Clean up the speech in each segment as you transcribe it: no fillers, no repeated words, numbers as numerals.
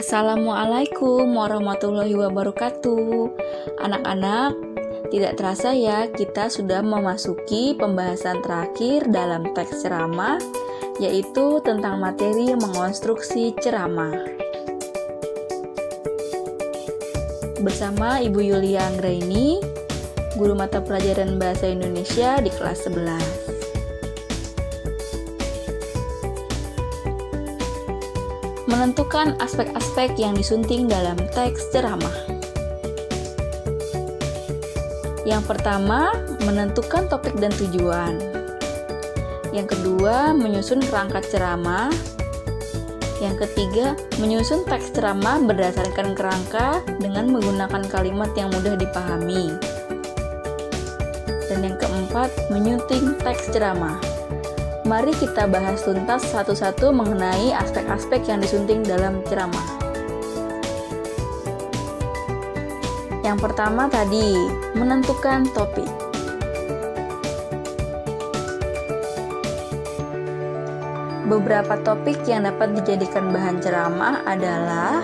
Assalamualaikum warahmatullahi wabarakatuh. Anak-anak, tidak terasa ya kita sudah memasuki pembahasan terakhir dalam teks ceramah, yaitu tentang materi mengonstruksi ceramah. Bersama Ibu Yulia Anggraini, guru mata pelajaran Bahasa Indonesia di kelas 11. Menentukan aspek-aspek yang disunting dalam teks ceramah. Yang pertama, menentukan topik dan tujuan. Yang kedua, menyusun kerangka ceramah. Yang ketiga, menyusun teks ceramah berdasarkan kerangka dengan menggunakan kalimat yang mudah dipahami. Dan yang keempat, menyunting teks ceramah. Mari kita bahas tuntas satu-satu mengenai aspek-aspek yang disunting dalam ceramah. Yang pertama tadi, menentukan topik. Beberapa topik yang dapat dijadikan bahan ceramah adalah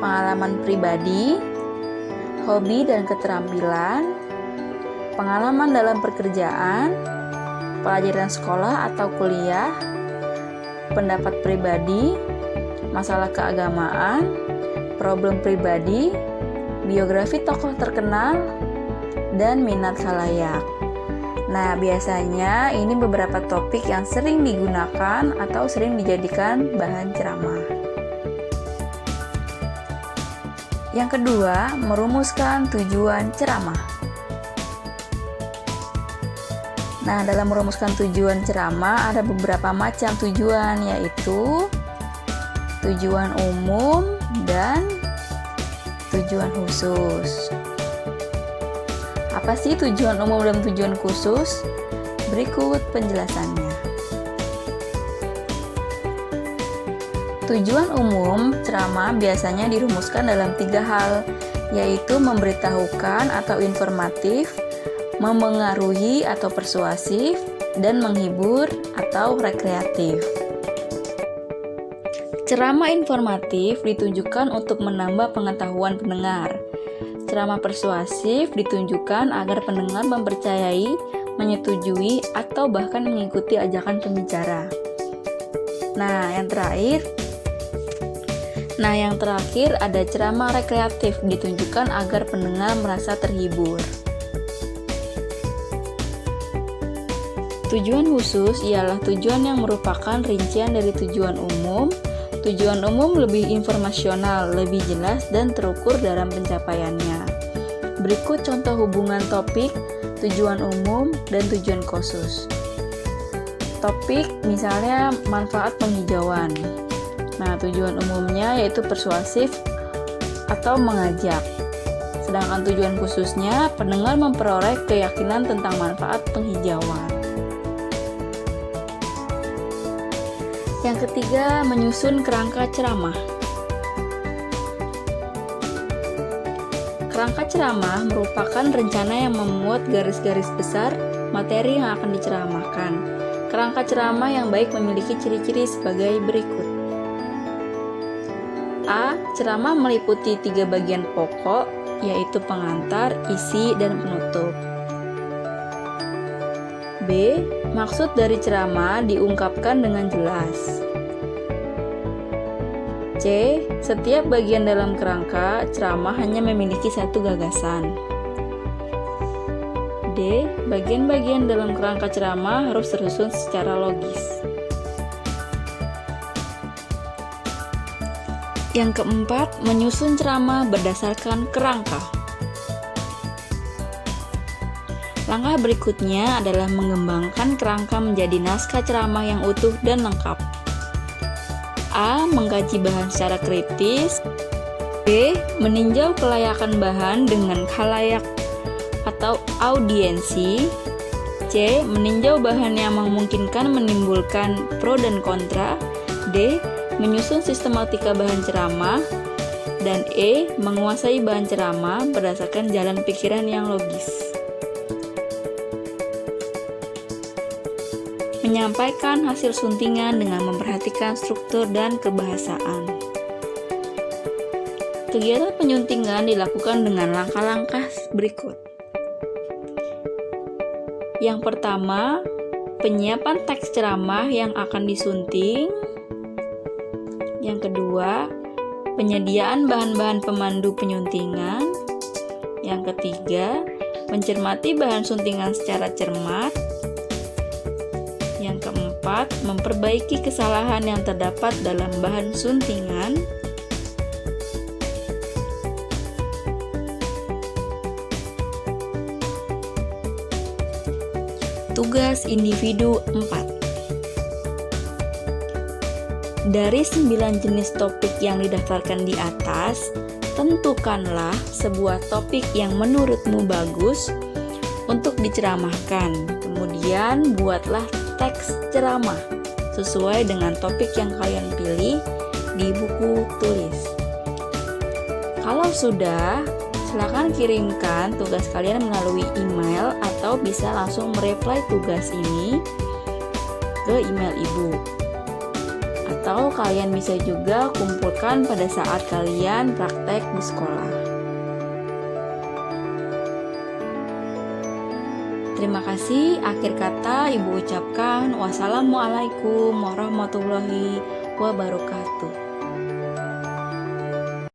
pengalaman pribadi, hobi dan keterampilan, pengalaman dalam pekerjaan, pelajaran sekolah atau kuliah, pendapat pribadi, masalah keagamaan, problem pribadi, biografi tokoh terkenal, dan minat khalayak. Nah, biasanya ini beberapa topik yang sering digunakan atau sering dijadikan bahan ceramah. Yang kedua, merumuskan tujuan ceramah. Nah, dalam merumuskan tujuan ceramah ada beberapa macam tujuan, yaitu tujuan umum dan tujuan khusus. Apa sih tujuan umum dan tujuan khusus? Berikut penjelasannya. Tujuan umum ceramah biasanya dirumuskan dalam 3 hal, yaitu memberitahukan atau informatif, memengaruhi atau persuasif, dan menghibur atau rekreatif. Ceramah informatif ditujukan untuk menambah pengetahuan pendengar. Ceramah persuasif ditunjukkan agar pendengar mempercayai, menyetujui, atau bahkan mengikuti ajakan pembicara. Nah, yang terakhir ada ceramah rekreatif, ditunjukkan agar pendengar merasa terhibur. Tujuan khusus ialah tujuan yang merupakan rincian dari tujuan umum. Tujuan umum lebih informasional, lebih jelas, dan terukur dalam pencapaiannya. Berikut contoh hubungan topik, tujuan umum, dan tujuan khusus. Topik misalnya manfaat penghijauan. Nah, tujuan umumnya yaitu persuasif atau mengajak. Sedangkan tujuan khususnya pendengar memperoleh keyakinan tentang manfaat penghijauan. Yang ketiga, menyusun kerangka ceramah. Kerangka ceramah merupakan rencana yang memuat garis-garis besar materi yang akan diceramahkan. Kerangka ceramah yang baik memiliki ciri-ciri sebagai berikut. A. Ceramah meliputi 3 bagian pokok, yaitu pengantar, isi, dan penutup. B. Maksud dari ceramah diungkapkan dengan jelas. C. Setiap bagian dalam kerangka ceramah hanya memiliki satu gagasan. D. Bagian-bagian dalam kerangka ceramah harus tersusun secara logis. Yang keempat, menyusun ceramah berdasarkan kerangka. Langkah berikutnya adalah mengembangkan kerangka menjadi naskah ceramah yang utuh dan lengkap. A. Mengkaji bahan secara kritis. B. Meninjau kelayakan bahan dengan khalayak atau audiensi. C. Meninjau bahan yang memungkinkan menimbulkan pro dan kontra. D. Menyusun sistematika bahan ceramah. Dan E. Menguasai bahan ceramah berdasarkan jalan pikiran yang logis. Menyampaikan hasil suntingan dengan memperhatikan struktur dan kebahasaan. Kegiatan penyuntingan dilakukan dengan langkah-langkah berikut. Yang pertama, penyiapan teks ceramah yang akan disunting. Yang kedua, penyediaan bahan-bahan pemandu penyuntingan. Yang ketiga, mencermati bahan suntingan secara cermat. Yang keempat, memperbaiki kesalahan yang terdapat dalam bahan suntingan. Tugas individu 4. Dari 9 jenis topik yang didaftarkan di atas, tentukanlah sebuah topik yang menurutmu bagus untuk diceramahkan. Kemudian buatlah teks ceramah sesuai dengan topik yang kalian pilih di buku tulis. Kalau sudah, silakan kirimkan tugas kalian melalui email atau bisa langsung mereply tugas ini ke email ibu. Atau kalian bisa juga kumpulkan pada saat kalian praktek di sekolah. Terima kasih. Akhir kata Ibu ucapkan wassalamualaikum warahmatullahi wabarakatuh.